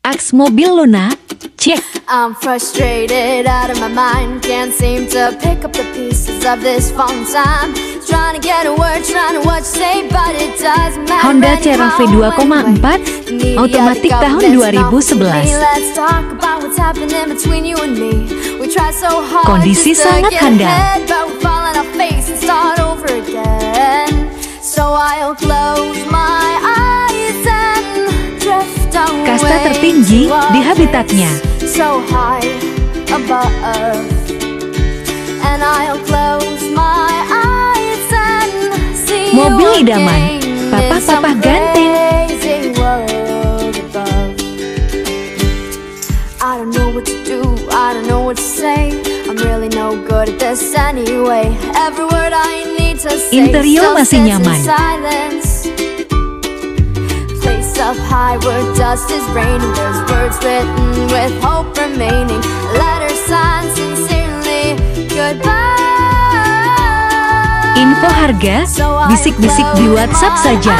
Aks mobil Luna, cek. I'm frustrated out of my mind, can't seem to pick up the pieces of this phone time. Trying to get a word, trying to what you say, but it doesn't matter. Honda Crv 2,4 otomatik tahun 2011. Kondisi sangat handal. Kasta tertinggi di habitatnya. Mobil idaman, papa-papa ganteng. I don't know what to do, I don't know what to say. I'm really no good at this anyway. Every word I need to say. Interior masih nyaman. Place up high where dust is raining. There's words written with hope remaining. Letters signed sincerely. Goodbye. Info harga, bisik-bisik di WhatsApp saja.